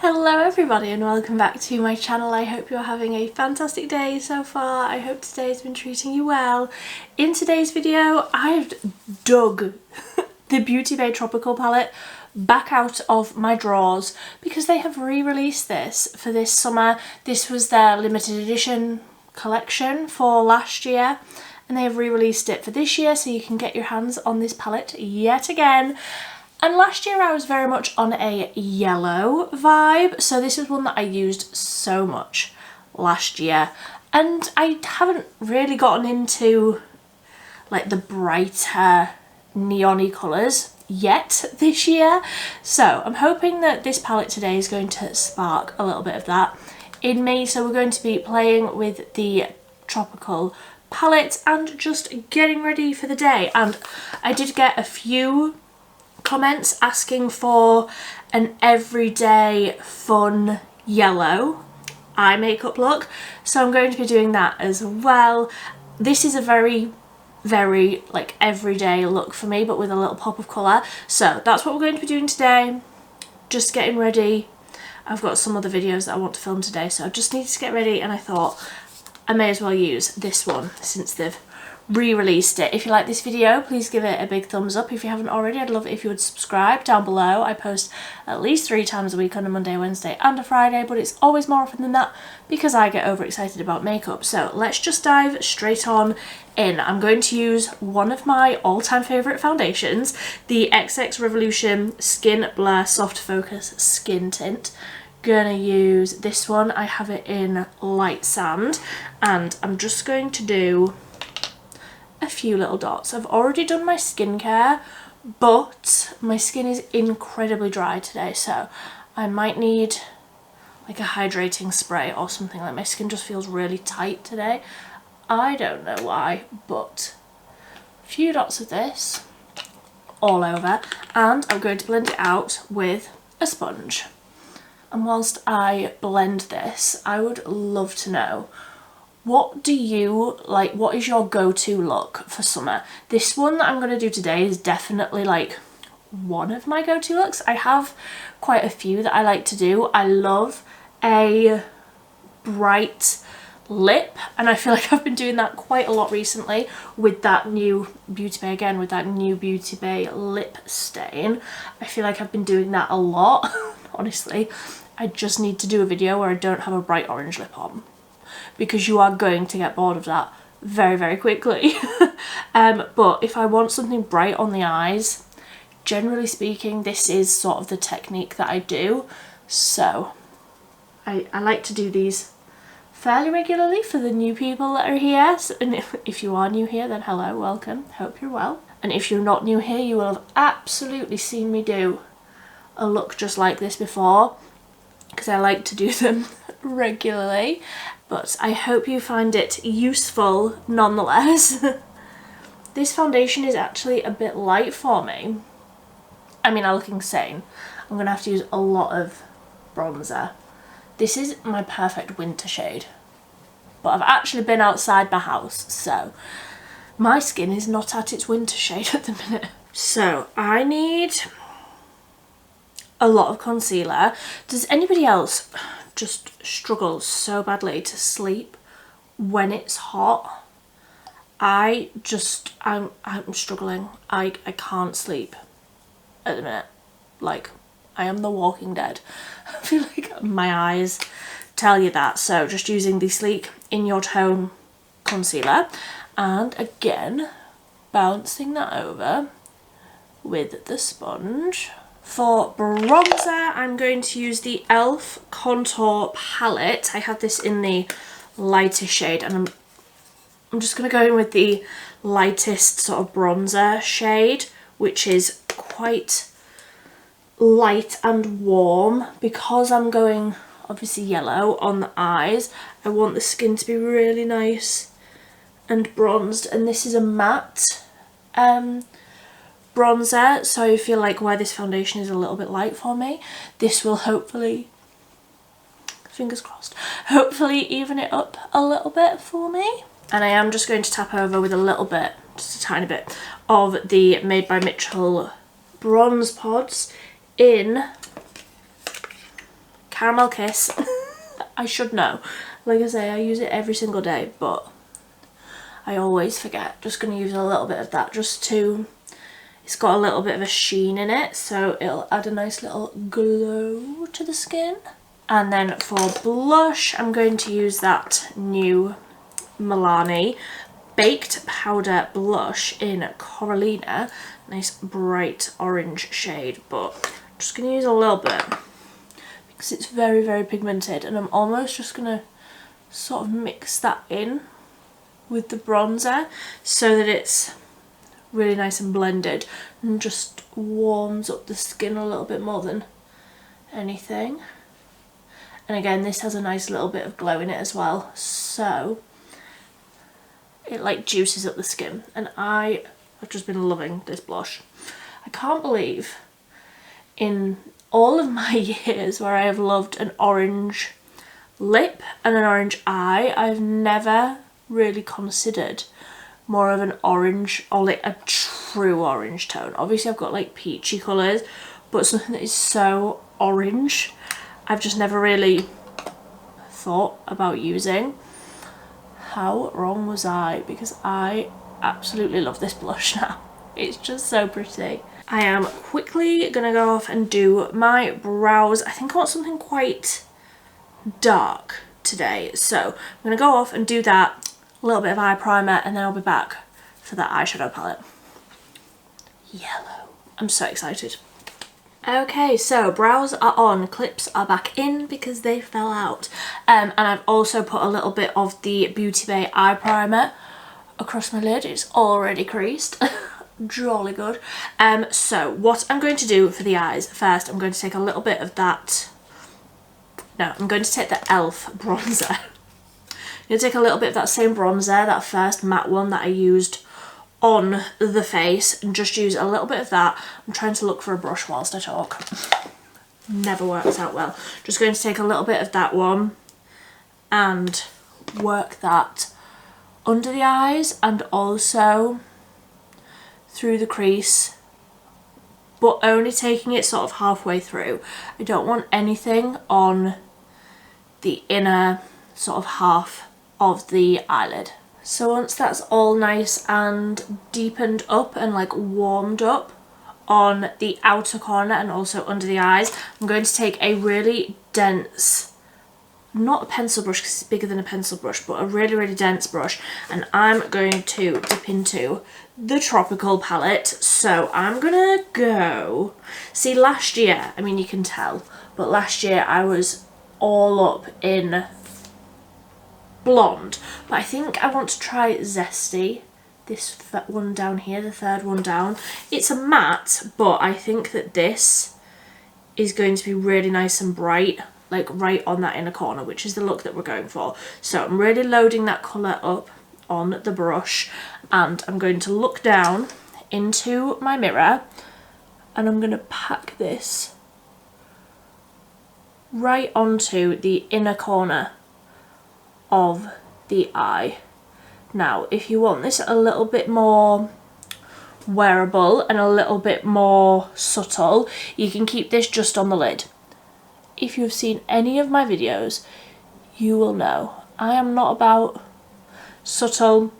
Hello everybody and welcome back to my channel. I hope you're having a fantastic day so far. I hope today's been treating you well. In today's video I've dug the Beauty Bay Tropical palette back out of my drawers because they have re-released this for this summer. This was their limited edition collection for last year and they have re-released it for this year, so you can get your hands on this palette yet again. And last year I was very much on a yellow vibe, so this is one that I used so much last year. And I haven't really gotten into like the brighter neon-y colours yet this year. So I'm hoping that this palette today is going to spark a little bit of that in me. So we're going to be playing with the tropical palette and just getting ready for the day. And I did get a few comments asking for an everyday fun yellow eye makeup look, so I'm going to be doing that as well. This is a very like everyday look for me, but with a little pop of colour, so that's what we're going to be doing today. Just getting ready. I've got some other videos that I want to film today, so I just need to get ready, and I thought I may as well use this one since they've re-released it. If you like this video, please give it a big thumbs up. If you haven't already, I'd love it if you would subscribe down below. I post at least 3 times a week on a Monday, Wednesday and a Friday, but it's always more often than that because I get overexcited about makeup. So let's just dive straight on in. I'm going to use one of my all-time favourite foundations, the XX Revolution Skin Blur Soft Focus Skin Tint. Gonna use this one. I have it in Light Sand, and I'm just going to do a few little dots. I've already done my skincare, but my skin is incredibly dry today, so I might need like a hydrating spray or something. Like, my skin just feels really tight today. I don't know why, but a few dots of this all over, and I'm going to blend it out with a sponge. And whilst I blend this, I would love to know, what do you like? What is your go-to look for summer? This one that I'm going to do today is definitely like one of my go-to looks. I have quite a few that I like to do. I love a bright lip, and I feel like I've been doing that quite a lot recently with that new Beauty Bay, again with that new Beauty Bay lip stain. I feel like I've been doing that a lot. Honestly, I just need to do a video where I don't have a bright orange lip on, because you are going to get bored of that very quickly. But if I want something bright on the eyes, generally speaking, this is sort of the technique that I do. So I like to do these fairly regularly for the new people that are here. So, and if you are new here, then hello, welcome, hope you're well. And if you're not new here, you will have absolutely seen me do a look just like this before, because I like to do them regularly. But I hope you find it useful nonetheless. This foundation is actually a bit light for me. I mean, I look insane. I'm gonna have to use a lot of bronzer. This is my perfect winter shade, but I've actually been outside my house, so my skin is not at its winter shade at the minute. So I need a lot of concealer. Does anybody else just struggle so badly to sleep when it's hot? I'm struggling. I can't sleep at the minute. Like, I am the Walking Dead. I feel like my eyes tell you that. So just using the Sleek In Your Tone concealer, and again bouncing that over with the sponge. For bronzer, I'm going to use the e.l.f. Contour Palette. I have this in the lightest shade, and I'm just going to go in with the lightest sort of bronzer shade, which is quite light and warm. Because I'm going obviously yellow on the eyes, I want the skin to be really nice and bronzed, and this is a matte bronzer, so I feel like where this foundation is a little bit light for me, this will hopefully, fingers crossed, hopefully even it up a little bit for me. And I am just going to tap over with a little bit, just a tiny bit, of the Made by Mitchell bronze pods in Caramel Kiss. I should know. Like I say, I use it every single day, but I always forget. Just going to use a little bit of that just to... It's got a little bit of a sheen in it, so it'll add a nice little glow to the skin. And then for blush, I'm going to use that new Milani Baked Powder Blush in Coralina. Nice bright orange shade, but I'm just going to use a little bit because it's very, very pigmented, and I'm almost just going to sort of mix that in with the bronzer so that it's really nice and blended and just warms up the skin a little bit more than anything. And again, this has a nice little bit of glow in it as well, so it like juices up the skin, and I've just been loving this blush. I can't believe in all of my years where I have loved an orange lip and an orange eye, I've never really considered more of an orange, or like a true orange tone. Obviously I've got like peachy colours, but something that is so orange I've just never really thought about using. How wrong was I? Because I absolutely love this blush now. It's just so pretty. I am quickly gonna go off and do my brows. I think I want something quite dark today, so I'm gonna go off and do that, a little bit of eye primer, and then I'll be back for that eyeshadow palette. Yellow. I'm so excited. Okay, so brows are on, clips are back in because they fell out, and I've also put a little bit of the Beauty Bay eye primer across my lid. It's already creased. Jolly good. So what I'm going to do for the eyes, first I'm going to take a little bit of that, no, I'm going to take the e.l.f. bronzer. I'm going to take a little bit of that same bronzer, that first matte one that I used on the face, and just use a little bit of that. I'm trying to look for a brush whilst I talk. Never works out well. Just going to take a little bit of that one and work that under the eyes and also through the crease, but only taking it sort of halfway through. I don't want anything on the inner sort of half of the eyelid. So once that's all nice and deepened up and like warmed up on the outer corner and also under the eyes, I'm going to take a really dense, not a pencil brush because it's bigger than a pencil brush, but a really, really dense brush, and I'm going to dip into the Tropical palette. So I'm gonna go, see last year, I mean you can tell, but last year I was all up in blonde, but I think I want to try Zesty, this one down here, the third one down. It's a matte, but I think that this is going to be really nice and bright, like right on that inner corner, which is the look that we're going for. So I'm really loading that colour up on the brush, and I'm going to look down into my mirror and I'm going to pack this right onto the inner corner of the eye. Now if you want this a little bit more wearable and a little bit more subtle, you can keep this just on the lid. If you've seen any of my videos, you will know I am not about subtle,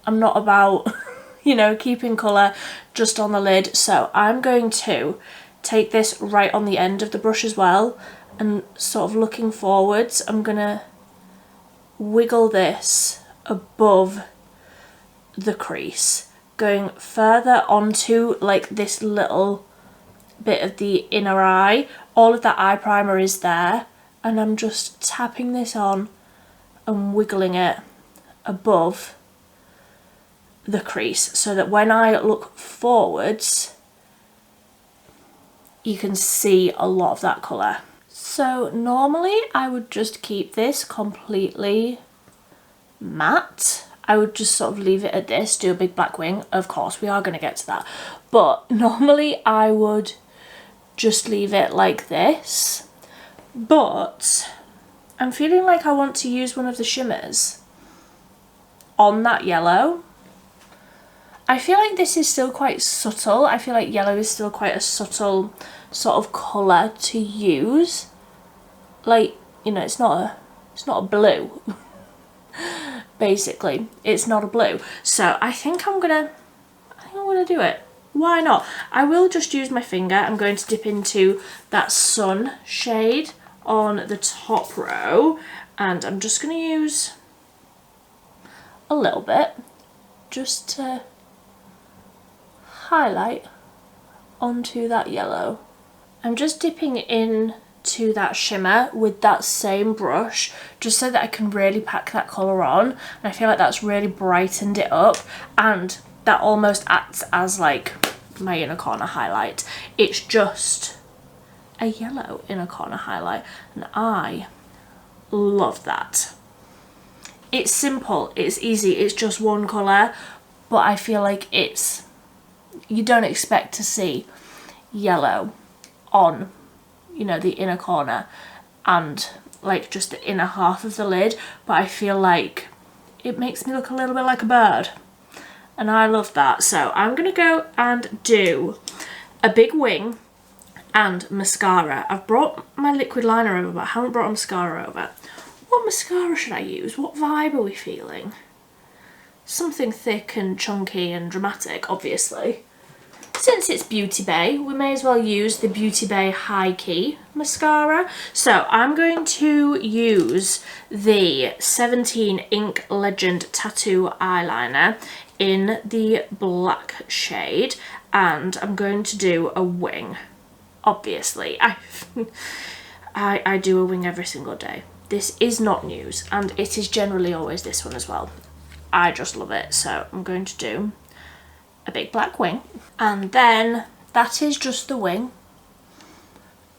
I'm not about you know, keeping colour just on the lid. So I'm going to take this right on the end of the brush as well, and sort of looking forwards, I'm gonna wiggle this above the crease, going further onto like this little bit of the inner eye. All of that eye primer is there, and I'm just tapping this on and wiggling it above the crease so that when I look forwards you can see a lot of that colour. So normally I would just keep this completely matte. I would just sort of leave it at this, do a big black wing. Of course we are going to get to that, but normally I would just leave it like this, but I'm feeling like I want to use one of the shimmers on that yellow. I feel like this is still quite subtle. I feel like yellow is still quite a subtle sort of colour to use. like, you know, it's not a blue. Basically, it's not a blue. So I think I'm gonna do it. Why not? I will just use my finger. I'm going to dip into that Sun shade on the top row, and I'm just going to use a little bit just to highlight onto that yellow. I'm just dipping in to that shimmer with that same brush just so that I can really pack that colour on, and I feel like that's really brightened it up, and that almost acts as like my inner corner highlight. It's just a yellow inner corner highlight, and I love that. It's simple, it's easy, it's just one colour, but I feel like you don't expect to see yellow on, you know, the inner corner and like just the inner half of the lid, but I feel like it makes me look a little bit like a bird, and I love that. So I'm gonna go and do a big wing and mascara. I've brought my liquid liner over, but I haven't brought a mascara over. What mascara should I use? What vibe are we feeling? Something thick and chunky and dramatic, obviously. Since it's Beauty Bay, we may as well use the Beauty Bay High Key mascara. So I'm going to use the 17 Ink Legend Tattoo Eyeliner in the black shade, and I'm going to do a wing. Obviously, I do a wing every single day. This is not news, and it is generally always this one as well. I just love it, so I'm going to do a big black wing, and then that is just the wing.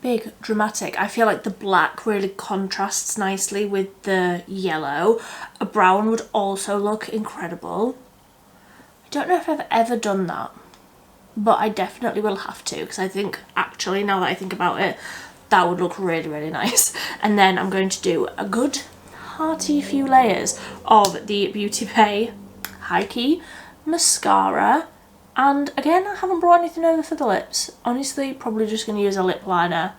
Big, dramatic. I feel like the black really contrasts nicely with the yellow. A brown would also look incredible. I don't know if I've ever done that, but I definitely will have to, because I think, actually, now that I think about it, that would look really, really nice. And then I'm going to do a good hearty few layers of the Beauty Bay High Key mascara. And again, I haven't brought anything over for the lips. Honestly, probably just going to use a lip liner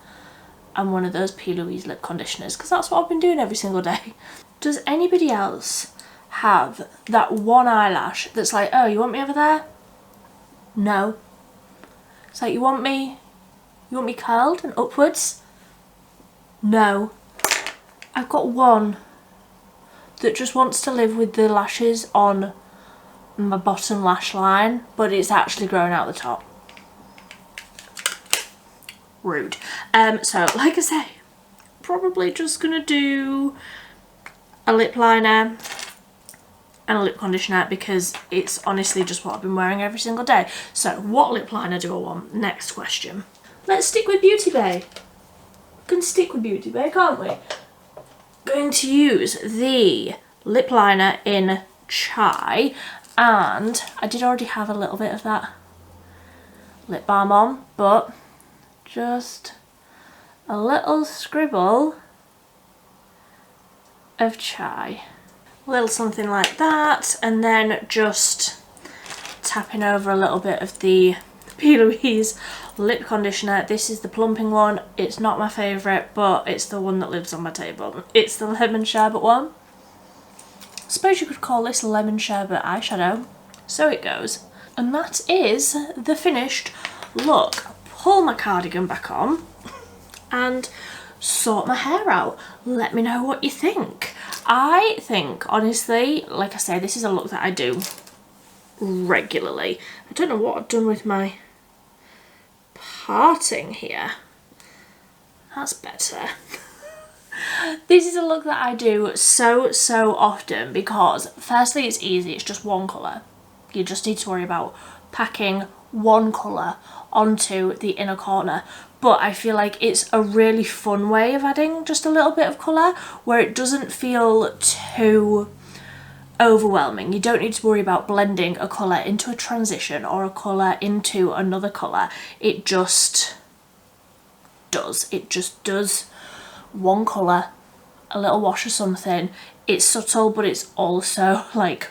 and one of those P. Louise lip conditioners, because that's what I've been doing every single day. Does anybody else have that one eyelash that's like, oh, you want me over there? No. It's like, you want me curled and upwards? No. I've got one that just wants to live with the lashes on my bottom lash line, but it's actually growing out the top. Rude. So like I say, probably just gonna do a lip liner and a lip conditioner, because it's honestly just what I've been wearing every single day. So what lip liner do I want? Next question. Let's stick with Beauty Bay. We can stick with Beauty Bay, can't we? Going to use the lip liner in Chai, and I did already have a little bit of that lip balm on, but just a little scribble of Chai. A little something like that, and then just tapping over a little bit of the P. Louise lip conditioner. This is the plumping one. It's not my favourite, but it's the one that lives on my table. It's the lemon sherbet one. I suppose you could call this lemon sherbet eyeshadow. So it goes. And that is the finished look. Pull my cardigan back on and sort my hair out. Let me know what you think. I think, honestly, like I say, this is a look that I do regularly. I don't know what I've done with my parting here. That's better. This is a look that I do so often, because firstly it's easy, it's just one colour. You just need to worry about packing one colour onto the inner corner, but I feel like it's a really fun way of adding just a little bit of colour where it doesn't feel too overwhelming. You don't need to worry about blending a colour into a transition or a colour into another colour. It just does. It just does one colour, a little wash or something. It's subtle, but it's also like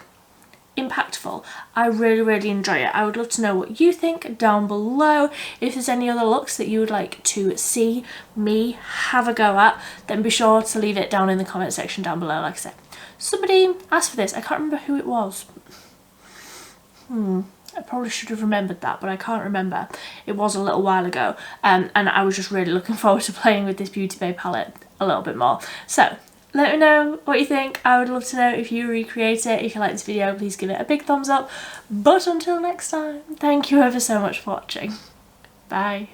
impactful. I really enjoy it. I would love to know what you think down below. If there's any other looks that you would like to see me have a go at, then be sure to leave it down in the comment section down below. Like I said, somebody asked for this. I can't remember who it was. I probably should have remembered that, but I can't remember. It was a little while ago, and I was just really looking forward to playing with this Beauty Bay palette a little bit more. So let me know what you think. I would love to know if you recreate it. If you like this video, please give it a big thumbs up. But until next time, thank you ever so much for watching. Bye.